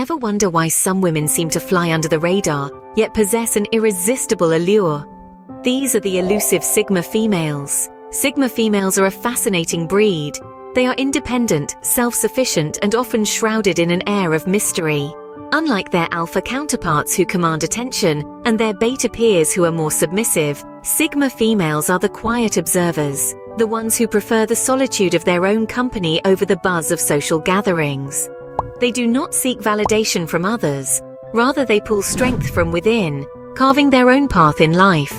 Ever wonder why some women seem to fly under the radar, yet possess an irresistible allure? These are the elusive Sigma females. Sigma females are a fascinating breed. They are independent, self-sufficient, and often shrouded in an air of mystery. Unlike their alpha counterparts who command attention, and their beta peers who are more submissive, Sigma females are the quiet observers, the ones who prefer the solitude of their own company over the buzz of social gatherings. They do not seek validation from others, rather they pull strength from within, carving their own path in life.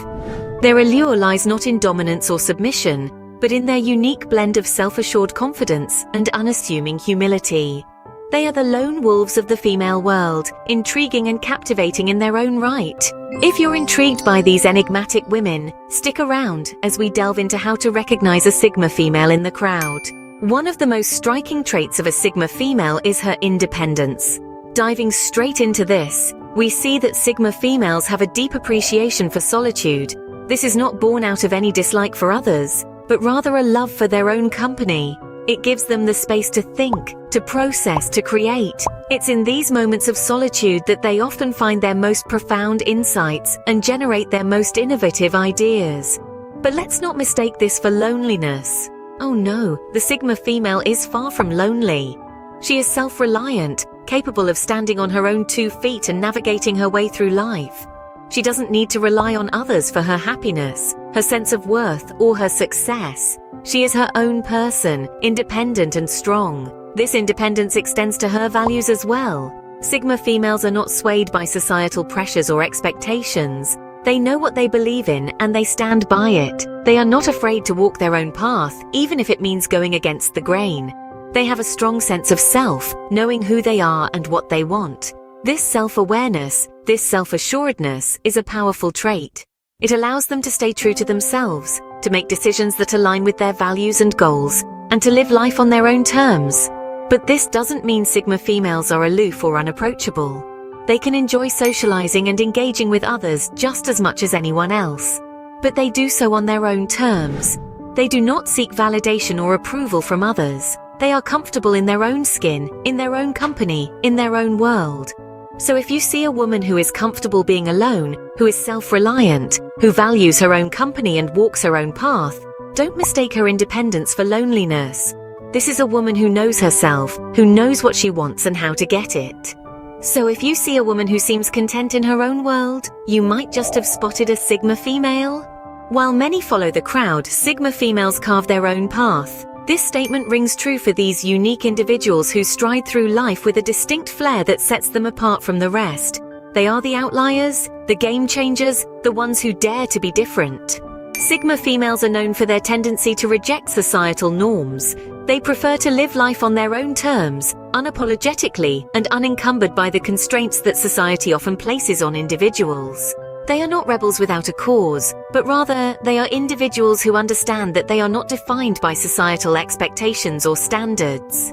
Their allure lies not in dominance or submission, but in their unique blend of self-assured confidence and unassuming humility. They are the lone wolves of the female world, intriguing and captivating in their own right. If you're intrigued by these enigmatic women, stick around as we delve into how to recognize a Sigma female in the crowd. One of the most striking traits of a Sigma female is her independence. Diving straight into this, we see that Sigma females have a deep appreciation for solitude. This is not born out of any dislike for others, but rather a love for their own company. It gives them the space to think, to process, to create. It's in these moments of solitude that they often find their most profound insights and generate their most innovative ideas. But let's not mistake this for loneliness. Oh no, the Sigma female is far from lonely. She is self-reliant, capable of standing on her own 2 feet and navigating her way through life. She doesn't need to rely on others for her happiness, her sense of worth, or her success. She is her own person, independent and strong. This independence extends to her values as well. Sigma females are not swayed by societal pressures or expectations. They know what they believe in and they stand by it. They are not afraid to walk their own path, even if it means going against the grain. They have a strong sense of self, knowing who they are and what they want. This self-awareness, this self-assuredness, is a powerful trait. It allows them to stay true to themselves, to make decisions that align with their values and goals, and to live life on their own terms. But this doesn't mean Sigma females are aloof or unapproachable. They can enjoy socializing and engaging with others just as much as anyone else. But they do so on their own terms. They do not seek validation or approval from others. They are comfortable in their own skin, in their own company, in their own world. So if you see a woman who is comfortable being alone, who is self-reliant, who values her own company and walks her own path, don't mistake her independence for loneliness. This is a woman who knows herself, who knows what she wants and how to get it. So if you see a woman who seems content in her own world, you might just have spotted a Sigma female. While many follow the crowd, Sigma females carve their own path. This statement rings true for these unique individuals who stride through life with a distinct flair that sets them apart from the rest. They are the outliers, the game changers, the ones who dare to be different. Sigma females are known for their tendency to reject societal norms. They prefer to live life on their own terms, unapologetically and unencumbered by the constraints that society often places on individuals. They are not rebels without a cause, but rather they are individuals who understand that they are not defined by societal expectations or standards.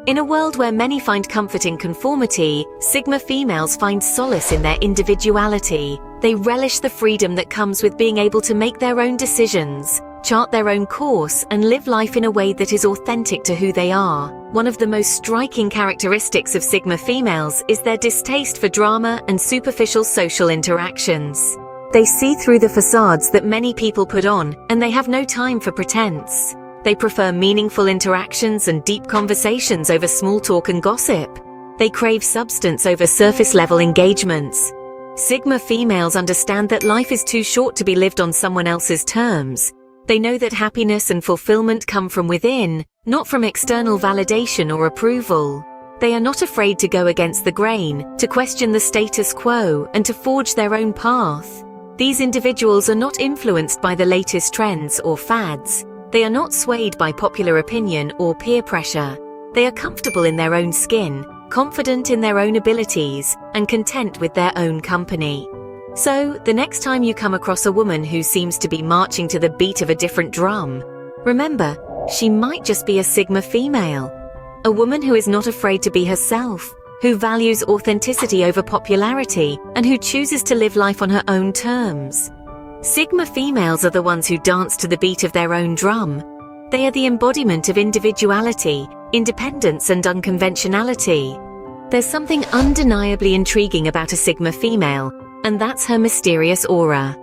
In a world where many find comfort in conformity, Sigma females find solace in their individuality. They relish the freedom that comes with being able to make their own decisions, chart their own course, and live life in a way that is authentic to who they are. One of the most striking characteristics of Sigma females is their distaste for drama and superficial social interactions. They see through the facades that many people put on, and they have no time for pretense. They prefer meaningful interactions and deep conversations over small talk and gossip. They crave substance over surface-level engagements. Sigma females understand that life is too short to be lived on someone else's terms. They know that happiness and fulfillment come from within, not from external validation or approval. They are not afraid to go against the grain, to question the status quo, and to forge their own path. These individuals are not influenced by the latest trends or fads. They are not swayed by popular opinion or peer pressure. They are comfortable in their own skin, confident in their own abilities, and content with their own company. So, the next time you come across a woman who seems to be marching to the beat of a different drum, remember, she might just be a Sigma female. A woman who is not afraid to be herself, who values authenticity over popularity, and who chooses to live life on her own terms. Sigma females are the ones who dance to the beat of their own drum. They are the embodiment of individuality, independence, and unconventionality. There's something undeniably intriguing about a Sigma female, and that's her mysterious aura.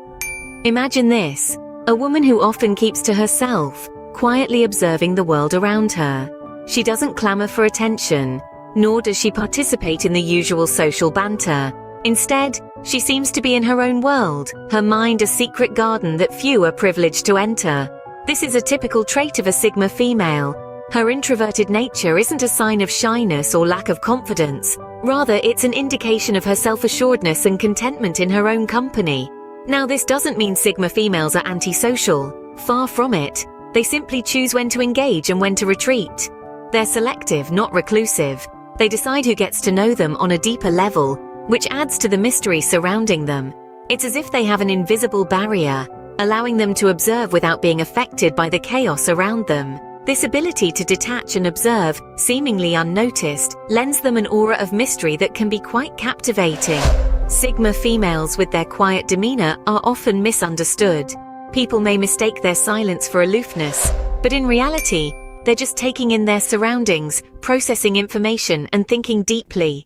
Imagine this, a woman who often keeps to herself, quietly observing the world around her. She doesn't clamor for attention, nor does she participate in the usual social banter. Instead, she seems to be in her own world, her mind a secret garden that few are privileged to enter. This is a typical trait of a Sigma female. Her introverted nature isn't a sign of shyness or lack of confidence. Rather, it's an indication of her self-assuredness and contentment in her own company. Now, this doesn't mean Sigma females are antisocial. Far from it. They simply choose when to engage and when to retreat. They're selective, not reclusive. They decide who gets to know them on a deeper level, which adds to the mystery surrounding them. It's as if they have an invisible barrier, allowing them to observe without being affected by the chaos around them. This ability to detach and observe, seemingly unnoticed, lends them an aura of mystery that can be quite captivating. Sigma females with their quiet demeanor are often misunderstood. People may mistake their silence for aloofness, but in reality, they're just taking in their surroundings, processing information, and thinking deeply.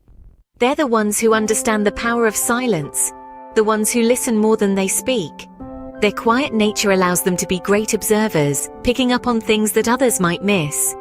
They're the ones who understand the power of silence, the ones who listen more than they speak. Their quiet nature allows them to be great observers, picking up on things that others might miss.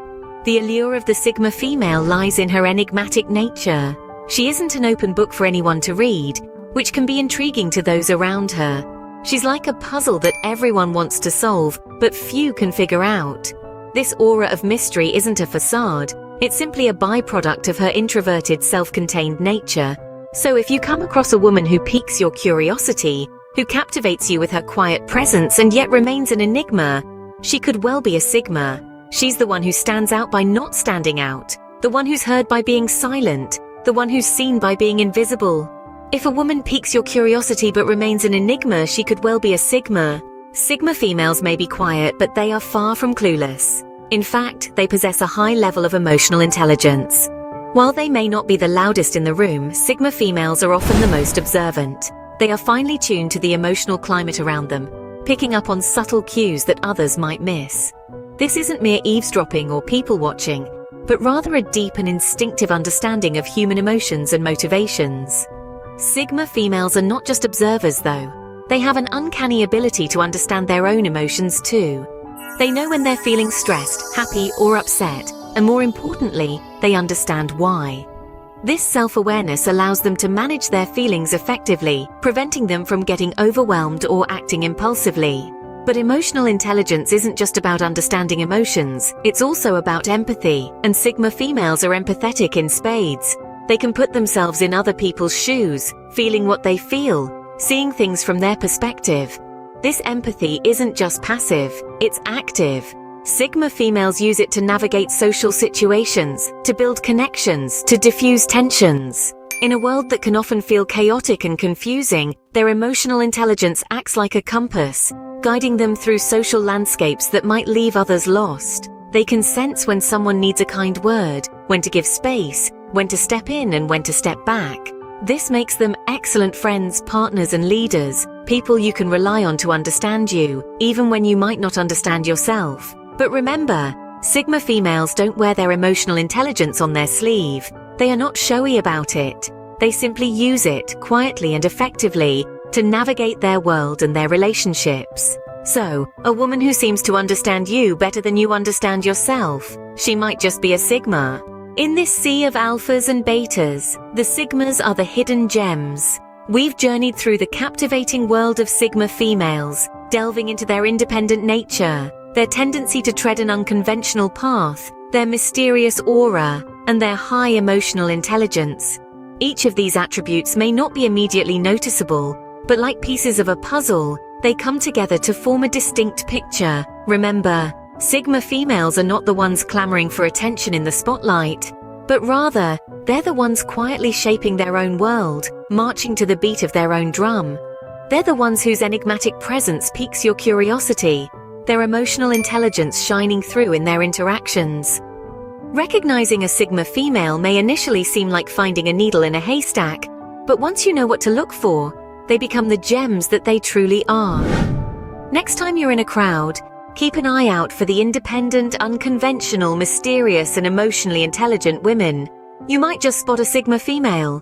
The allure of the Sigma female lies in her enigmatic nature. She isn't an open book for anyone to read, which can be intriguing to those around her. She's like a puzzle that everyone wants to solve, but few can figure out. This aura of mystery isn't a facade, it's simply a byproduct of her introverted, self-contained nature. So if you come across a woman who piques your curiosity, who captivates you with her quiet presence and yet remains an enigma, she could well be a Sigma. She's the one who stands out by not standing out, the one who's heard by being silent, the one who's seen by being invisible. If a woman piques your curiosity but remains an enigma, she could well be a Sigma. Sigma females may be quiet, but they are far from clueless. In fact, they possess a high level of emotional intelligence. While they may not be the loudest in the room, Sigma females are often the most observant. They are finely tuned to the emotional climate around them, picking up on subtle cues that others might miss. This isn't mere eavesdropping or people-watching, but rather a deep and instinctive understanding of human emotions and motivations. Sigma females are not just observers, though. They have an uncanny ability to understand their own emotions too. They know when they're feeling stressed, happy, or upset, and more importantly, they understand why. This self-awareness allows them to manage their feelings effectively, preventing them from getting overwhelmed or acting impulsively. But emotional intelligence isn't just about understanding emotions, it's also about empathy, and Sigma females are empathetic in spades. They can put themselves in other people's shoes, feeling what they feel, seeing things from their perspective. This empathy isn't just passive, it's active. Sigma females use it to navigate social situations, to build connections, to diffuse tensions. In a world that can often feel chaotic and confusing, their emotional intelligence acts like a compass, guiding them through social landscapes that might leave others lost. They can sense when someone needs a kind word, when to give space, when to step in and when to step back. This makes them excellent friends, partners, and leaders, people you can rely on to understand you, even when you might not understand yourself. But remember, Sigma females don't wear their emotional intelligence on their sleeve. They are not showy about it. They simply use it quietly and effectively to navigate their world and their relationships. So, a woman who seems to understand you better than you understand yourself, she might just be a Sigma. In this sea of alphas and betas, the Sigmas are the hidden gems. We've journeyed through the captivating world of Sigma females, delving into their independent nature, their tendency to tread an unconventional path, their mysterious aura, and their high emotional intelligence. Each of these attributes may not be immediately noticeable, but like pieces of a puzzle, they come together to form a distinct picture. Remember, Sigma females are not the ones clamoring for attention in the spotlight, but rather, they're the ones quietly shaping their own world, marching to the beat of their own drum. They're the ones whose enigmatic presence piques your curiosity, their emotional intelligence shining through in their interactions. Recognizing a Sigma female may initially seem like finding a needle in a haystack, but once you know what to look for, they become the gems that they truly are. Next time you're in a crowd, keep an eye out for the independent, unconventional, mysterious, and emotionally intelligent women. You might just spot a Sigma female,